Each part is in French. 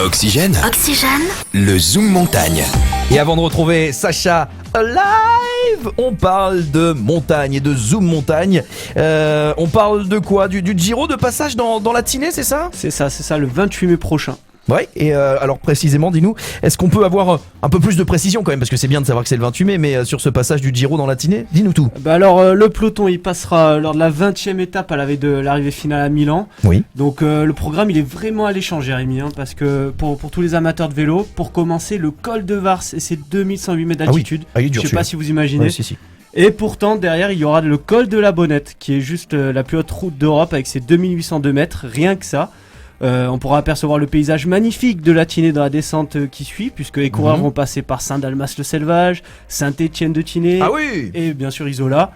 Oxygène, Oxygène. le Zoom montagne. Et avant de retrouver Sacha Alive, on parle de montagne et de Zoom montagne. On parle de quoi, du Giro de passage dans la Tinée, c'est ça? C'est ça, le 28 mai prochain. Ouais, et alors précisément, dis-nous, est-ce qu'on peut avoir un peu plus de précision quand même? Parce que c'est bien de savoir que c'est le 28 mai, mais sur ce passage du Giro dans la Tinée, dis-nous tout. Le peloton il passera lors de la 20e étape à la veille de l'arrivée finale à Milan. Oui. Donc le programme il est vraiment alléchant, Jérémy, parce que pour tous les amateurs de vélo, pour commencer le col de Vars et ses 2108 mètres d'altitude, il est dur, je sais pas si vous imaginez. Ouais, si. Et pourtant derrière il y aura le col de la Bonnette qui est juste la plus haute route d'Europe avec ses 2802 mètres, rien que ça. On pourra apercevoir le paysage magnifique de la Tinée dans la descente qui suit, puisque les coureurs vont passer par Saint-Dalmas-le-Selvage, Saint-Étienne-de-Tinée et bien sûr Isola.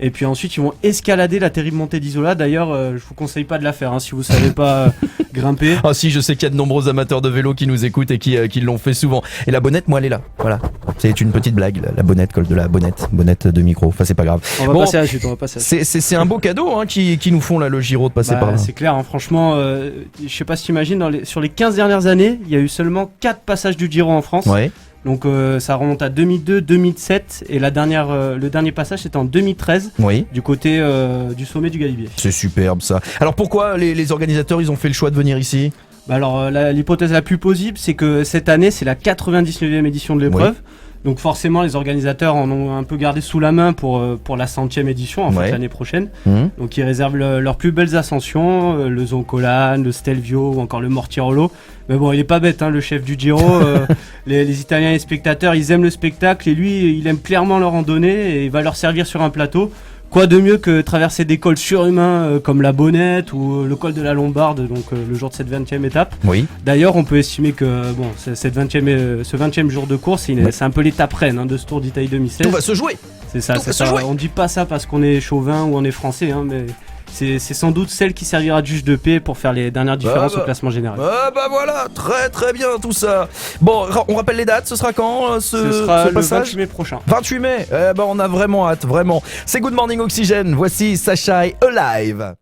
Et puis ensuite ils vont escalader la terrible montée d'Isola. D'ailleurs je vous conseille pas de la faire si vous savez pas grimper. Ah si, je sais qu'il y a de nombreux amateurs de vélo qui nous écoutent et qui l'ont fait souvent. Et la Bonnette, moi elle est là, voilà. C'est une petite blague, la Bonnette, col de la Bonnette de micro, enfin c'est pas grave. On va passer à la suite. C'est un beau cadeau qui nous font là le Giro de passer par là. C'est clair, franchement, je sais pas si tu imagines, sur les 15 dernières années, il y a eu seulement 4 passages du Giro en France. Ouais. Donc ça remonte à 2002, 2007 et le dernier passage c'était en 2013 du côté du sommet du Galibier. C'est superbe ça. Alors pourquoi les organisateurs ils ont fait le choix de venir ici? L'hypothèse la plus plausible c'est que cette année c'est la 99e édition de l'épreuve. Donc forcément les organisateurs en ont un peu gardé sous la main pour la 100e édition en fait l'année prochaine. Donc ils réservent leurs plus belles ascensions, le Zoncolan, le Stelvio ou encore le Mortirolo. Mais bon, il est pas bête le chef du Giro. Les Italiens et les spectateurs ils aiment le spectacle et lui il aime clairement leur randonnée et il va leur servir sur un plateau. Quoi de mieux que traverser des cols surhumains comme la Bonnette ou le col de la Lombarde, donc le jour de cette 20e étape. Oui. D'ailleurs, on peut estimer que ce 20e jour de course, c'est un peu l'étape reine de ce Tour d'Italie 2016. Tout va se jouer. C'est ça. On dit pas ça parce qu'on est chauvin ou on est français, mais c'est sans doute celle qui servira de juge de paix pour faire les dernières différences au classement général. Voilà, très bien tout ça. Bon, on rappelle les dates, ce sera quand ce sera le passage 28 mai prochain. 28 mai, on a vraiment hâte, vraiment. C'est Good Morning Oxygène, voici Sacha Alive.